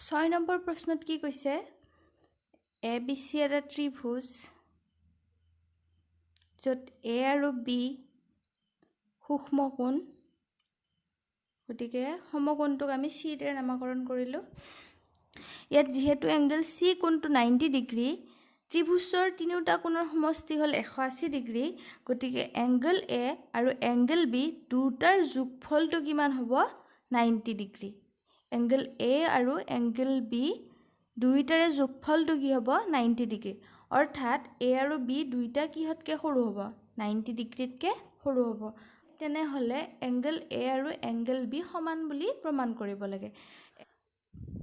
6 number প্ৰশ্নত কি কৈছে এ বি চি এটা ত্ৰিভুজ য'ত এ আৰু বি সূক্ষ্মকোণ গতিকে সমকোণটোক আমি চি ৰে নামকৰণ কৰিলোঁ ইয়াত যেহেতু এংগল চি কোণটো 90 ডিগ্ৰী ত্ৰিভুজৰ তিনিওটা কোণৰ সমষ্টি হ'ল 180 ডিগ্ৰী গতিকে এংগল এ আৰু এংগল বি দুটাৰ যোগফলটো কিমান হ'ব 90 ডিগ্ৰী এংগল এ আৰু এংগল বি দুইটাৰে যোগফলটো কি হ'ব 90 ডিগ্ৰী অৰ্থাৎ এ আৰু বি দুইটা কিহতকে সৰু হ'ব 90 ডিগ্ৰীতকে সৰু হ'ব তেনেহলে এংগল এ আৰু এংগল বি সমান বুলি প্ৰমাণ কৰিব লাগে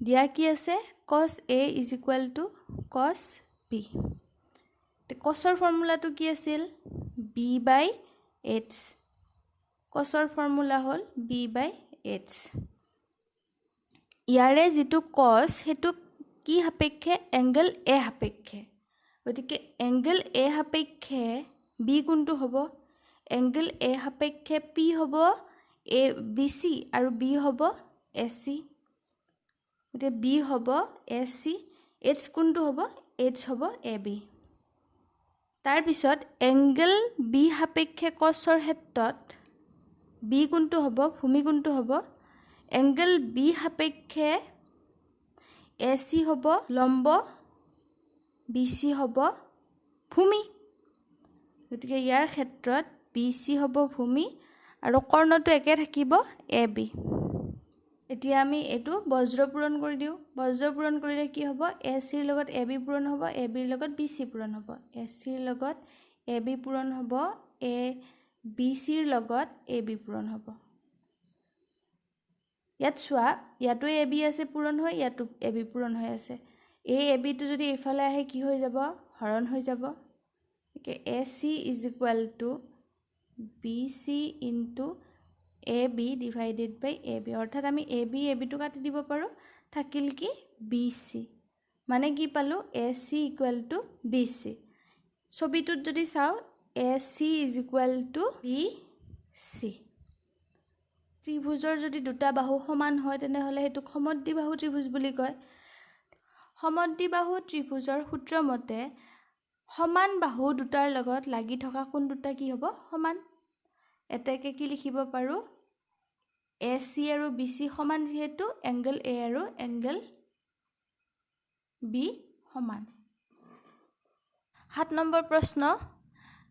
দিয়া কি আছে cos a = cos b cosৰ ফৰ্মুলাটো কি আছিল b/h cosৰ ফৰ্মুলা হ'ল b/h ইয়াৰে যেটো cos হেতু কি সাপেক্ষে এংগল a সাপেক্ষে গতিকে এংগল a সাপেক্ষে b কোনটো হ'ব এংগল a সাপেক্ষে p হ'ব a bc আৰু b হ'ব ac গতিকে b হ'ব ac h কোনটো হ'ব h হ'ব ab তাৰ পিছত এংগল b সাপেক্ষে cosৰ ক্ষেত্ৰত b কোনটো হ'ব ভূমি কোনটো হ'ব এংগল b সাপেক্ষে ac হ'ব লম্ব bc হ'ব ভূমি গতিকে ইয়াৰ ক্ষেত্ৰত bc হ'ব ভূমি আৰু কৰ্ণটো একে থাকিব ab এতিয়া আমি এটো বজ্ৰ পূৰণ কৰি দিও বজ্ৰ পূৰণ কৰিলে কি হ'ব ac ৰ লগত ab পূৰণ হ'ব ab ৰ লগত bc পূৰণ হ'ব ac ৰ লগত ab পূৰণ হ'ব a bc ৰ লগত ab পূৰণ হ'ব ইয়াত চোৱা ইয়াতো ab আছে পূৰণ হৈ ইয়াতো ab পূৰণ হৈ আছে এই ab টো যদি ইফালে আহে কি হৈ যাব হৰণ হৈ যাব একে ac = bc * ab divided by ab অৰ্থাৎ আমি ab টো কাটি দিব পাৰো থাকিল কি bc মানে কি পালো ac = bc ছবিটোত যদি চাও ac = bc ত্ৰিভুজৰ যদি দুটা বাহু সমান হয় তেনেহলে হেতুক সমদ্বিবাহু ত্ৰিভুজ বুলি কয় সমদ্বিবাহু ত্ৰিভুজৰ সূত্ৰ মতে সমান বাহু দুটাৰ লগত লাগি থকা কোণ দুটা কি হ'ব সমান এটাকে কি লিখিব পাৰো AC আৰু BC সমান যেহেতু এংগল A আৰু এংগল B সমান 7 নম্বৰ প্ৰশ্ন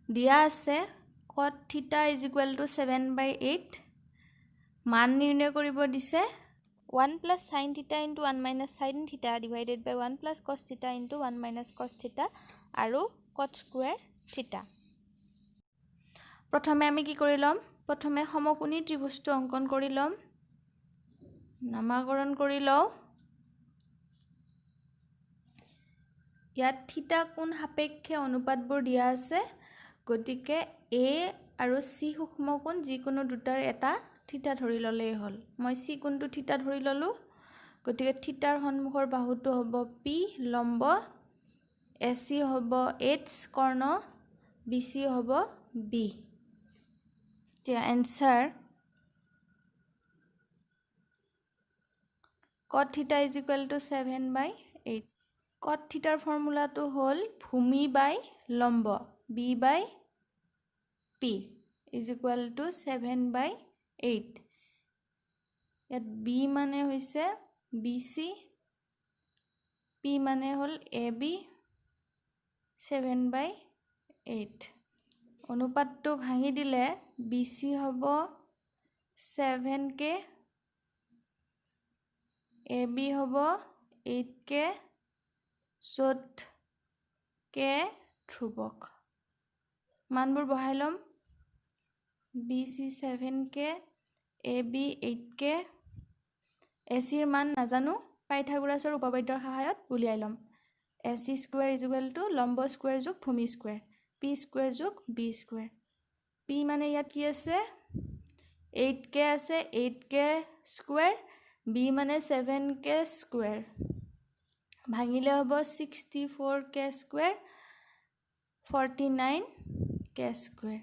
দিয়া আছে cot θ = 7/8 মান নিৰ্ণয় কৰিব দিছে 1 + sin θ * 1 - sin θ divided by 1 + cos θ * 1 - cos θ আৰু cot square θ প্ৰথমে আমি কি কৰি লম প্ৰথমে সমকোণী ত্ৰিভুজটো অঙ্কন কৰি লম নামকৰণ কৰি লও ইয়াত থিতা কোণ সাপেক্ষে অনুপাতবোৰ দিয়া আছে গতিকে a আৰু c সূক্ষ্মকোণ যিকোনো দুটাৰ এটা থিতা ধৰি ললেই হ'ল মই c কোণটো থিতা ধৰি ললো গতিকে থিতাৰ সন্মুখৰ বাহুটো হ'ব p লম্ব ac হ'ব h কৰ্ণ bc হ'ব b The answer cot θ = 7/8 cot θৰ ফৰ্মুলাটো হ'ল ভূমি বাই লম্ব b by p = 7/8 ইয়াত b মানে হৈছে bc p মানে হ'ল ab 7/8 অনুপাতটো ভাঙি দিলে BC হ'ব 7k AB হ'ব 8k য'ত k ধ্ৰুৱক মানবোৰ বহাই লম BC 7k AB 8k AC ৰ মান নাজানো পাইথাগোৰাছৰ উপপাদ্যৰ সহায়ত উলিয়াই লম AC ² = লম্ব স্কয়াৰ যোগ ভূমি স্কয়াৰ p স্কয়াৰ যোগ b স্কয়াৰ p মানে ইয়াত কি আছে 8k আছে 8k স্কয়াৰ b মানে 7k স্কয়াৰ ভাঙিলে হ'ব 64k স্কয়াৰ 49k স্কয়াৰ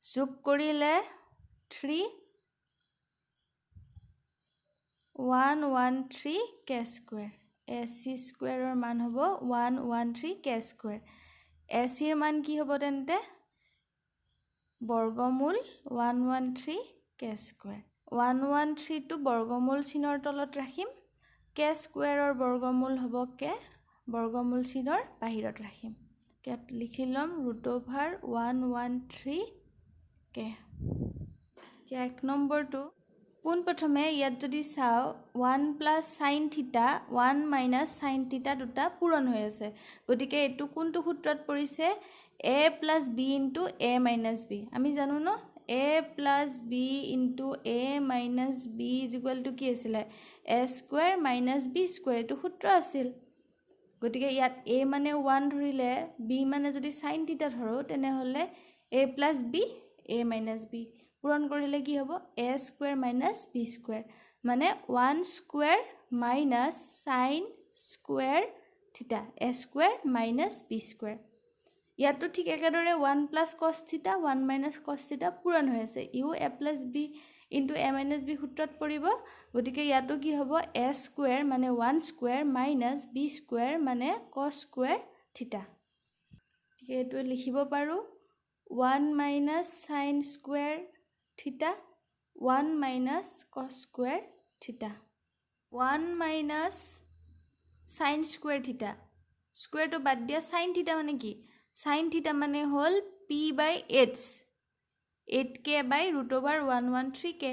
যোগ কৰিলে 3 113 কে স্কুৱেৰ AC স্কুৱেৰৰ মান হ'ব 113 কে স্কুৱেৰ AC ৰ মান কি হ'ব তেন্তে বৰ্গমূল 113 কে স্কুৱেৰ 113 টো বৰ্গমূল চিনৰ তলত ৰাখিম কে স্কুৱেৰৰ বৰ্গমূল হ'ব কে বৰ্গমূল চিনৰ বাহিৰত ৰাখিম কেত লিখি লম √113 কে এতিয়া 1 নম্বৰটো পোন প্ৰথমে ইয়াত যদি চাও 1 + sin θ 1 - sin θ দুটা পূৰণ হৈ আছে গতিকে এটো কোনটো সূত্ৰত পৰিছে a + b * a - b আমি জানো ন a + b * a - b কি আছিল a² - b² এটো সূত্ৰ আছিল গতিকে ইয়াত a মানে 1 ধৰিলে b মানে যদি sin θ ধৰো তেনেহলে a + b a - b পূৰণ কৰিলে কি হ'ব a² - b² মানে 1² - sin² θ a² - b² ইয়াতো ঠিক একেদৰে 1 + cos θ 1 - cos θ পূৰণ হৈ আছে ইও a + b * a - b সূত্ৰত পৰিব গতিকে ইয়াতো কি হ'ব a² মানে 1² - b² মানে cos² θ এইটো লিখিব পাৰো 1 - sin² θ 1 - cos² θ 1 - sin² θ স্কুৱেৰটো বাদ দিয়া sin θ মানে কি sin θ মানে হল p/h 8k / √113k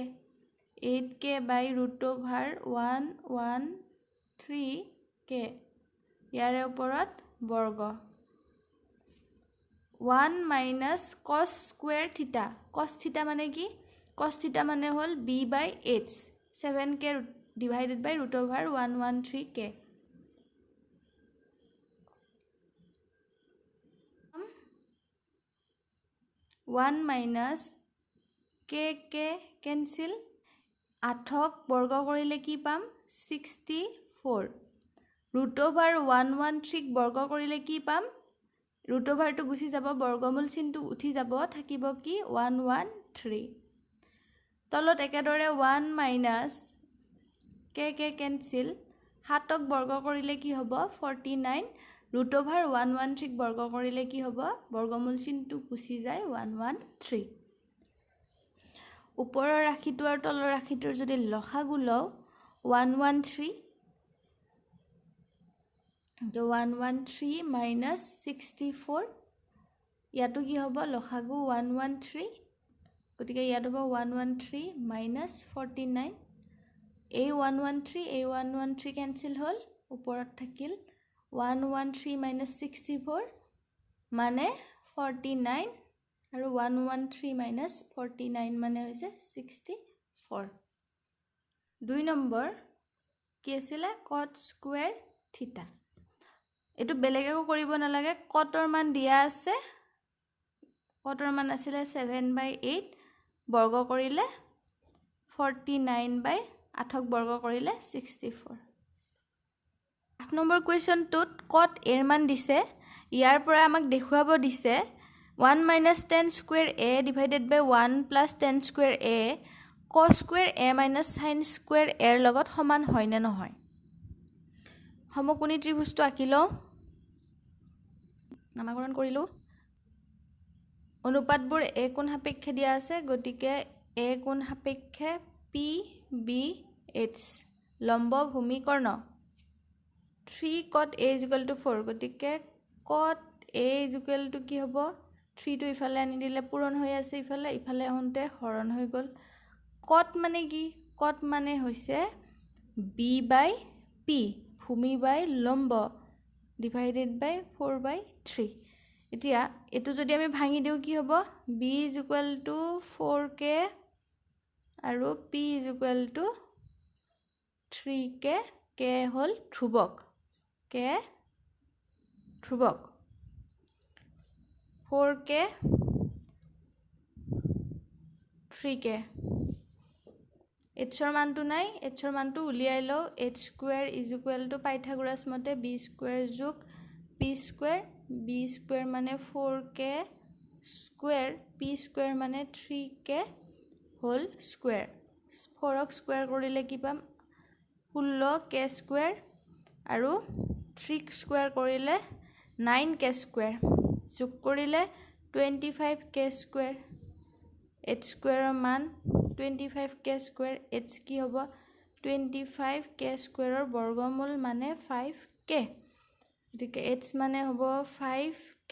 8k / √113k ইয়াৰে ওপৰত বৰ্গ 1 - cos² θ cos θ মানে কি cos θ মানে হল b/h 7k / √113k 1 - k cancel 8ক বৰ্গ কৰিলে কি পাম 64 √113ক বৰ্গ কৰিলে কি পাম √টো গুচি যাব বৰ্গমূল চিনটো উঠি যাব থাকিব কি 113 তলত একেদৰে 1 - k কেনসেল 7ক বৰ্গ কৰিলে কি হ'ব 49 √113ক বৰ্গ কৰিলে কি হ'ব বৰ্গমূল চিনটো গুচি যায় 113 ওপৰৰ ৰাশিটো আৰু তলৰ ৰাশিটোৰ যদি লসাগু লও 113 -64 ইয়াতো কি হ'ব লসাগু 113 গতিকে ইয়াত হ'ব 113 - 49 এই 113 কেনসেল হল ওপৰত থাকিল 113 - 64 মানে 49 আৰু 113 - 49 মানে হৈছে 64 2 নম্বৰ কি আছিল cot² θ এটো বেলেগ একো কৰিব নালাগে কটৰ মান দিয়া আছে কটৰ মান আছিল 7/8 বৰ্গ কৰিলে 49/8ক বৰ্গ কৰিলে 64 8 নম্বৰ কোৱেশ্চনটোত cot এৰ মান দিছে ইয়াৰ পৰা আমাক দেখুৱাব দিছে 1 - tan² a / 1 + tan² a cos² a - sin² a ৰ লগত সমান হয় নে নহয় সমকোণী ত্ৰিভুজটো আঁকিলো নামাকৰণ কৰিলো অনুপাতবোৰ a কোণ সাপেক্ষে দিয়া আছে গতিকে a কোণ সাপেক্ষে p/b/h লম্ব ভূমি কৰ্ণ 3 cot a = 4 গতিকে cot a = কি হ'ব 3 টো ইফালে আনি দিলে পূৰণ হৈ আছে ইফালে হওঁতে হৰণ হৈ গল cot মানে কি cot মানে হৈছে b/p ভূমি বাই লম্ব / 4/3 এতিয়া এটো যদি আমি ভাঙি দিও কি হ'ব b = 4k আৰু p = 3k k হল ধ্ৰুৱক k ধ্ৰুৱক 4k 3k h ৰ মানটো নাই h ৰ মানটো উলিয়াই লও h² = পাইথাগোৰাছ মতে b² + p² b² মানে 4k স্কুৱেৰ p² মানে 3k হোল স্কুৱেৰ 4ক স্কুৱেৰ কৰিলে কি পাম 16k স্কোয়াৰ আৰু 3 স্কোয়াৰ কৰিলে 9k স্কোয়াৰ যোগ কৰিলে 25k স্কোয়াৰ h স্কোয়াৰৰ মান 25k স্কোয়াৰ h কি হ'ব 25k স্কোয়াৰৰ বৰ্গমূল মানে 5k গতিকে h মানে হ'ব 5k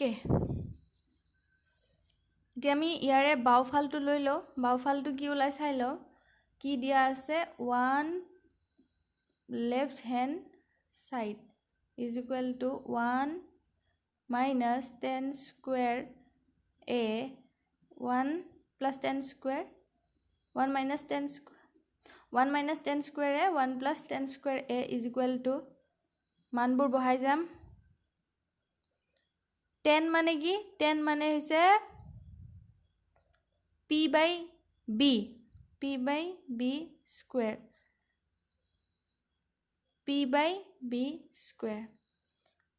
এতিয়া আমি ইয়াৰে বাওফালটো লৈ লওঁ বাওফালটো কি ওলাই চাই লওঁ কি দিয়া আছে 1 left hand side is equal to 1 minus 10 square a 1 plus 10 square 1 minus 10 square 1 minus 10 square a 1 plus 10 square a is equal to মানবোৰ বহাই যাম 10 মানে কি 10 মানে হৈছে p by b square p by b square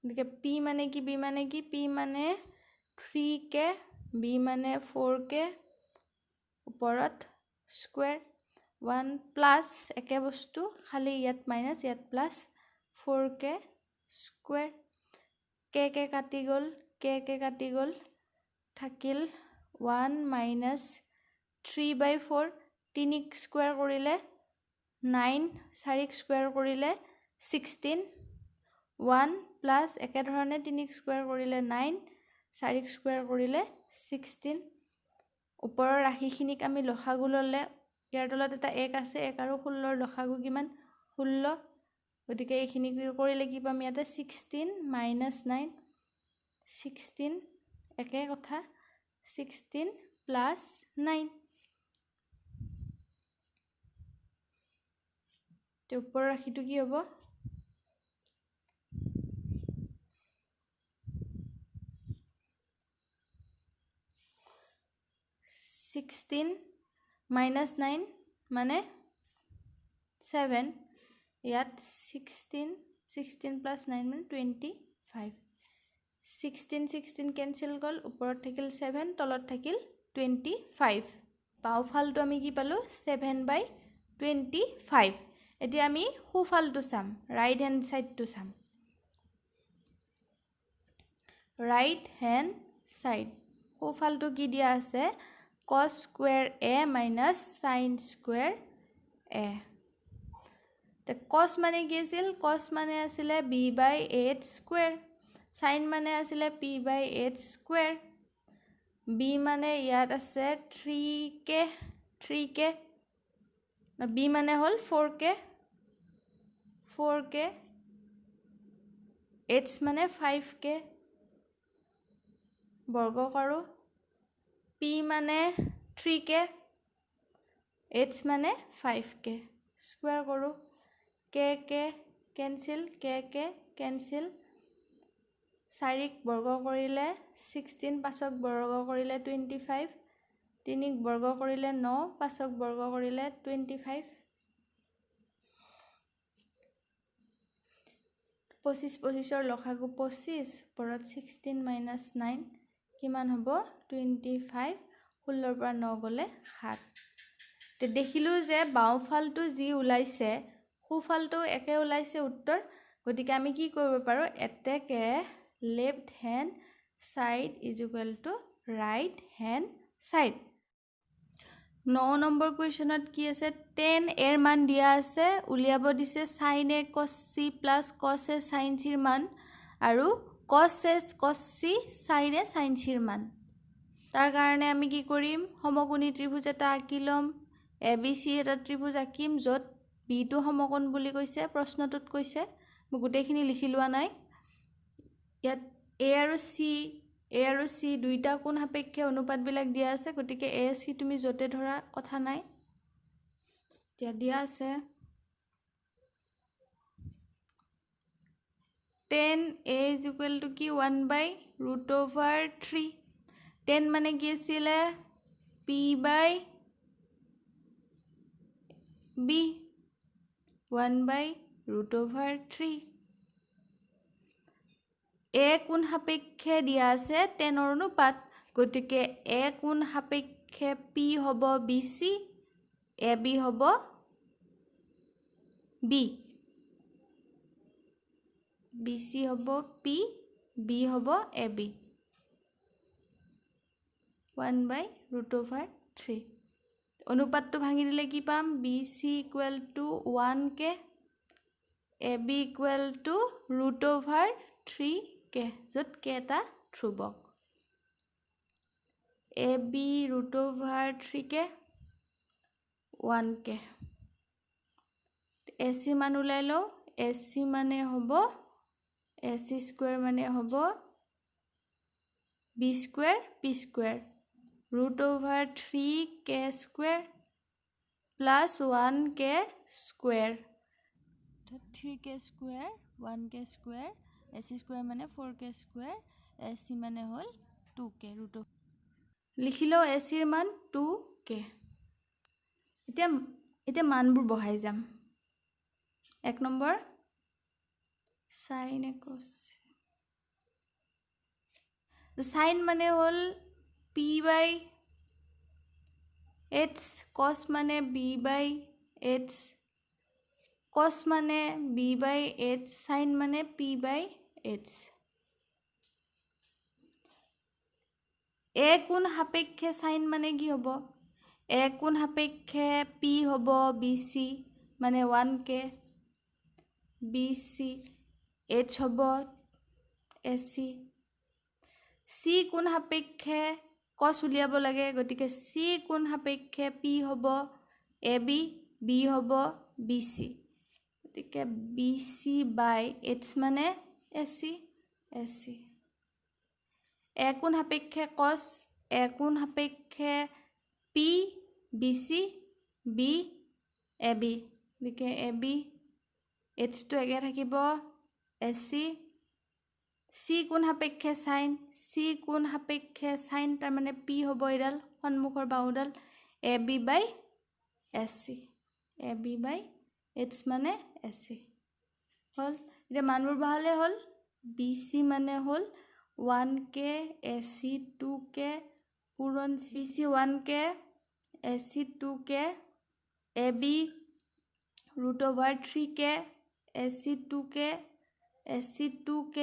গতিকে p মানে কি b মানে কি p মানে 3k b মানে 4k ওপৰত স্কয়াৰ 1 প্লাস একে বস্তু খালি ইয়াত মাইনাস ইয়াত প্লাস 4k স্কয়াৰ k কাটি গল থাকিল 1 minus 3 by 4 3 স্কয়াৰ কৰিলে 9 4 স্কয়াৰ কৰিলে 16 1 plus একে ধৰণে 3 স্কয়াৰ কৰিলে 9 4 স্কয়াৰ কৰিলে 16 ওপৰৰ ৰাশিখিনিক আমি লসাগু ললে ইয়াৰ তলত এটা 1 আছে 1 আৰু 16 ৰ লসাগু কিমান 16 গতিকে এইখিনি কৰিলে কি পাম ইয়াতে 16 minus 9 16 একে কথা 16 plus 9 তে ওপৰৰ ৰাশিটো কি হ'ব 16 minus 9 মানে 7 ইয়াত 16 plus 9 মানে 25 16 কেনসেল গল ওপৰত থাকিল 7 তলত থাকিল 25 বাওফালটো আমি কি পালো 7/25 এতিয়া আমি সোঁফালটো চাম ৰাইট হ্যান্ড সাইডটো চাম ৰাইট হ্যান্ড সাইড সোঁফালটো কি দিয়া আছে cos square a minus sin square a তে cos মানে কি আছিল cos মানে আছিলে b by h square sin মানে আছিলে p by h square b মানে ইয়াত আছে 3k b মানে হল 4k h মানে 5k বৰ্গ কৰো p মানে 3k h মানে 5k স্কয়াৰ কৰো k কেনসেল কেনসেল 4 বৰ্গ কৰিলে 16 5ক বৰ্গ কৰিলে 25 3ক বৰ্গ কৰিলে 9 5ক বৰ্গ কৰিলে 25 25 ৰ লসাগু 25 পৰত 16 minus 9 কিমান হ'ব 25 16 পৰা 9 গলে 7 তে দেখিলো যে বাওফালটো যি ওলাইছে সোঁফালটো একে ওলাইছে উত্তৰ গতিকে আমি কি কৰিব পাৰো এতেকে left hand side is equal to right hand side 9 number কোৱেশ্চনত কি আছে 10 এৰ মান দিয়া আছে উলিয়াব দিছে sin a cos c plus cos a sin c ৰ মান আৰু cos a cos c sin a sin c ৰ মান তাৰ কাৰণে আমি কি কৰিম সমকোণী ত্ৰিভুজ এটা আঁকি লম abc এটা ত্ৰিভুজ আঁকিম যত b টো সমকোণ বুলি কৈছে প্ৰশ্নটোত কৈছে মই গোটেইখিনি লিখি লোৱা নাই ইয়াত a আৰু c দুইটা কোণ সাপেক্ষে অনুপাত বিলাক দিয়া আছে গতিকে a c তুমি যতে ধৰা কথা নাই এতিয়া দিয়া আছে 10a is equal to কি 1/√3 10 মানে কি আছিলে p by b 1/√3 a কোণ সাপেক্ষে দিয়া আছে 10 ৰ অনুপাত গতিকে a কোণ সাপেক্ষে p হ'ব bc ab হ'ব b BC হ'ব P, B হ'ব AB 1/√3 অনুপাতটো ভাঙি দিলে কি পাম BC = 1K AB = √3K য'ত K এটা ধ্ৰুৱক AB √3K 1K AC মান উলাই লও AC মানে হ'ব AC² মানে হ'ব B² P² √3K² plus 1K² 3K² 1K² AC² মানে 4K² AC মানে হল 2K লিখিলো AC ৰ মান 2K এতিয়া মানবোৰ বহাই যাম 1 নম্বৰ sin cos sin মানে হল P/H cos মানে B/H cos মানে B/H sin মানে P/H A কোণ সাপেক্ষে sin মানে কি হ'ব A কোণ সাপেক্ষে P হ'ব BC মানে 1K BC H হ'ব AC C কোণ সাপেক্ষে cos উলিয়াব লাগে গতিকে C কোণ সাপেক্ষে P হ'ব AB B হ'ব BC গতিকে BC/H মানে AC A কোণ সাপেক্ষে cos A কোণ সাপেক্ষে P BC B AB গতিকে AB H টো একে থাকিব AC C কোণ সাপেক্ষে sin C কোণ সাপেক্ষে sin তাৰ মানে P হ'ব এডাল সন্মুখৰ বাহুডাল AB/AC AB/H মানে AC হল এতিয়া মানবোৰ বহালে হল BC মানে হল 1K AC 2K পূৰণ BC 1K AC 2K AB √3K AC 2K AC 2K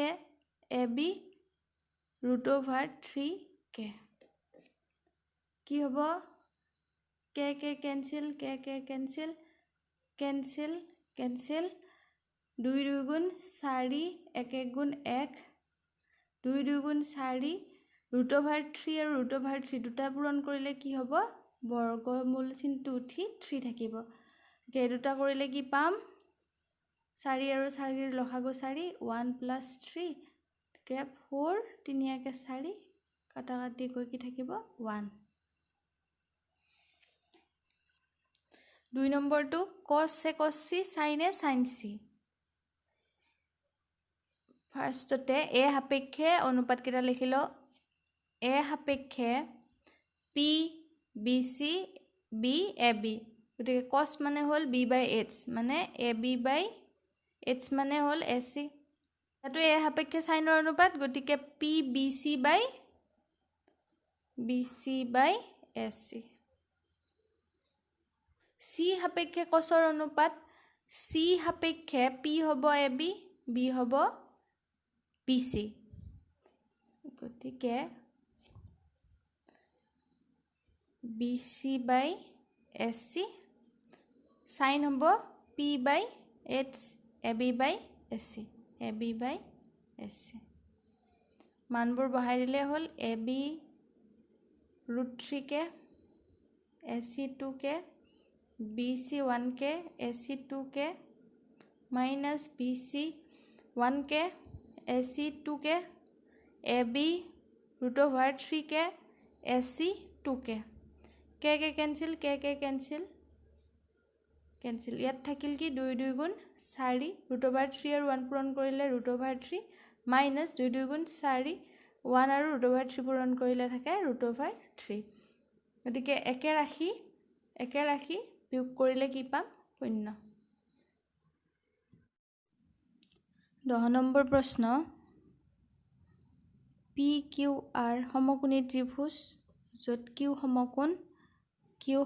AB √3K কি হ'ব K cancel K cancel 2 2 গুণ 4 1 1 গুণ 1 2 2 গুণ 4 √3 আৰু √3 দুটা পূৰণ কৰিলে কি হ'ব বৰ্গমূল চিনটো উঠি 3 থাকিব এই দুটা কৰিলে কি পাম 4 আৰু 4 ৰ লসাগু 4 1 + 3 কে 4 3 কে 4 কাটা কাটি গৈ কি থাকিব 1 2 নম্বৰটো cos C sin C ফাৰ্ষ্টতে A সাপেক্ষে অনুপাত কেইটা লিখিলো A সাপেক্ষে P BC B AB গতিকে cos মানে হল B/H মানে AB/H মানে হল AC এটো A সাপেক্ষে sin ৰ অনুপাত গতিকে P BC/AC C সাপেক্ষে cos ৰ অনুপাত C সাপেক্ষে P হ'ব AB B হ'ব BC গতিকে BC/AC sin হ'ব P/H AB/AC মানবোৰ বহাই দিলে হল AB √3K AC 2K BC 1K AC 2K minus BC 1K AC 2K AB √3K AC 2K K cancel ইয়াত থাকিল কি 2 2 গুণ 4 √3 আৰু 1 পূৰণ কৰিলে √3 minus 2 2 গুণ 4 1 আৰু √3 পূৰণ কৰিলে থাকে √3 গতিকে একে ৰাখি বিয়োগ কৰিলে কি পাম 0 10 নম্বৰ প্ৰশ্ন PQR সমকোণী ত্ৰিভুজ য'ত Q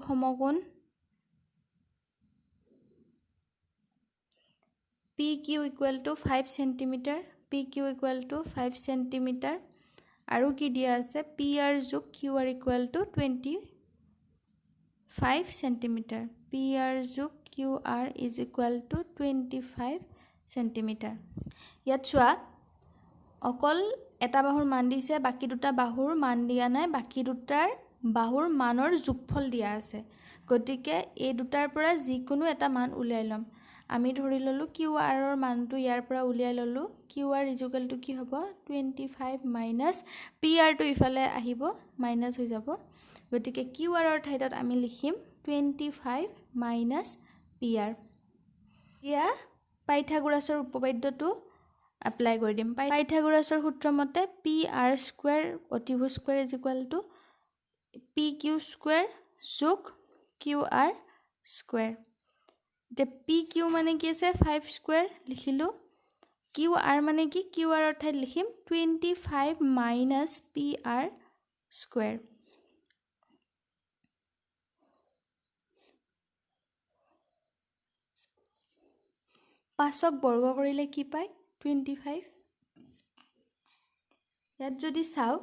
সমকোণ P Q equal to 5 centimetre P Q equal to 5 centimetre আৰু কি দিয়া আছে পি আৰ যোগ Q R equal to 25 centimetre P R যোগ Q R is equal to 25 centimetre ইয়াত চোৱা অকল এটা বাহুৰ মান দিছে বাকি দুটা বাহুৰ মান দিয়া নাই বাকি দুটাৰ বাহুৰ মানৰ যোগফল দিয়া আছে গতিকে এই দুটাৰ পৰা যিকোনো এটা মান উলিয়াই লম আমি ধৰি ললো কিউ আৰৰ মানটো ইয়াৰ পৰা উলিয়াই ললো Q R is equal to কি হ'ব 25 মাইনাস পি আৰ টো ইফালে আহিব মাইনাস হৈ যাব গতিকে কিউ আৰৰ ঠাইত আমি লিখিম 25 মাইনাস পি আৰ ইয়া পাইথাগোৰাছৰ উপপাদ্যটো এপ্লাই কৰি দিম পাইথাগোৰাছৰ সূত্ৰ মতে পি আৰ স্কয়াৰ অতিভুজ square is equal to P Q square যোগ কিউ আৰ স্কয়াৰ যে পি কিউ মানে কি আছে 5 স্কয়াৰ লিখিলো কিউ আৰ মানে কি কিউ আৰৰ ঠাইত লিখিম 25 মাইনাস পি আৰ স্কয়াৰ পাঁচক বৰ্গ কৰিলে কি পায় 25 ইয়াত যদি চাও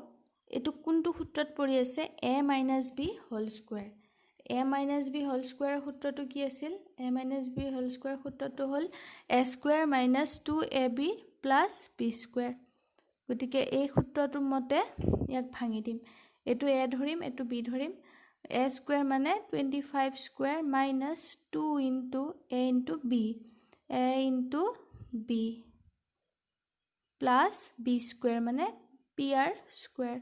এটো কোনটো সূত্ৰত পৰি আছে a - b whole square a - b whole square সূত্ৰটো কি আছিল a - b হোল স্কয়াৰ সূত্ৰটো হ'ল a square - 2ab + b square গতিকে এই সূত্ৰটোৰ মতে ইয়াক ভাঙি দিম এটো a ধৰিম এটো b ধৰিম a স্কয়াৰ মানে 25 square - 2 * a * b a * b plus b square মানে pr স্কয়াৰ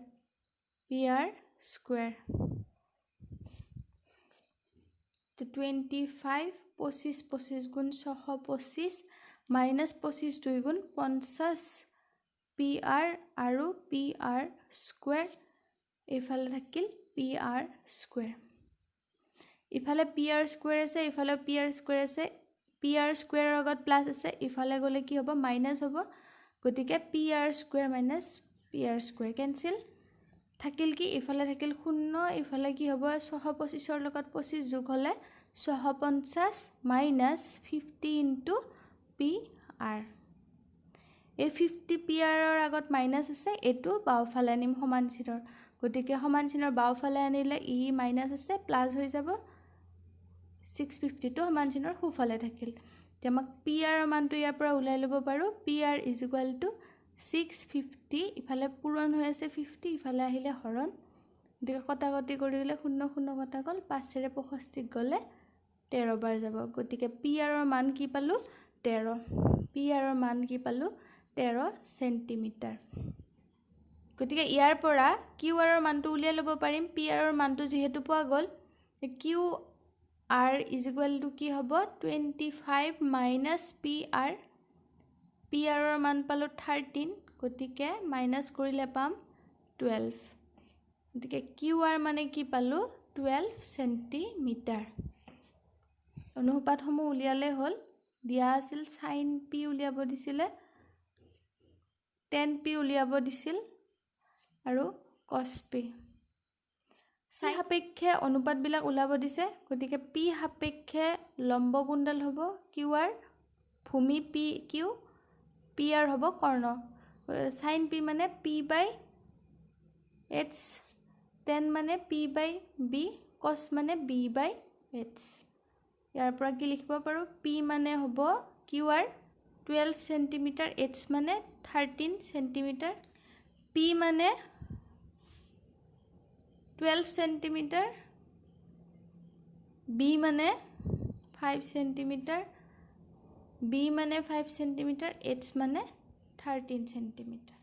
তো 25 25 গুণ 625 minus 25 2 গুণ 50 pr আৰু pr স্কয়াৰ ইফালে থাকিল pr স্কয়াৰ ইফালে pr স্কয়াৰ আছে ইফালে pr স্কয়াৰ আছে pr স্কয়াৰৰ আগত প্লাস আছে ইফালে গলে কি হ'ব মাইনাস হ'ব গতিকে pr square minus pr square cancel থাকিল কি ইফালে থাকিল 0 ইফালে কি হ'ব 625 ৰ লগত 25 যোগ হলে 650 minus 50 pr এই 50 pr ৰ আগত মাইনাস আছে এটো বাওফালে আনিম সমান চিনৰ গতিকে সমান চিনৰ বাওফালে আনিলে ই মাইনাস আছে প্লাস হৈ যাব 650 টো সমান চিনৰ হুফালে থাকিল তেমক pr ৰ মানটো ইয়াৰ পৰা উলাই লব পাৰো pr = 650 ইফালে পূৰণ হৈ আছে 50 ইফালে আহিলে হৰণ গতিকে কটাকটি কৰিলে 0 0 কটা গল 5 ৰে 65 গলে 13 বাৰ যাব গতিকে pr ৰ মান কি পালো 13 pr ৰ মান কি পালো 13 সেন্টিমিটাৰ গতিকে ইয়াৰ পৰা qr ৰ মানটো উলিয়াই লব পাৰিম pr ৰ মানটো যেহেতু পোৱা গল qr = কি হ'ব 25 minus pr pr ৰ মান পালো 13 গতিকে মাইনাস কৰিলে পাম 12 গতিকে qr মানে কি পালো 12 সেন্টিমিটাৰ অনুপাতসমূহ উলিয়ালে হল দিয়া আছিল sin p উলিয়াব দিছিলে tan p উলিয়াব দিছিল আৰু cos p sin সাপেক্ষে অনুপাত বিলাক উলাব দিছে গতিকে p সাপেক্ষে লম্ব গুণডাল হ'ব qr ভূমি p q pr হ'ব কৰ্ণ sin p মানে p/h tan মানে p/b cos মানে b/h ইয়াৰ পৰা কি লিখিব পাৰো p মানে হ'ব qr 12 সেন্টিমিটাৰ h মানে 13 সেন্টিমিটাৰ p মানে 12 সেন্টিমিটাৰ b মানে 5 সেন্টিমিটাৰ b মানে 5 সেন্টিমিটাৰ h মানে 13 সেন্টিমিটাৰ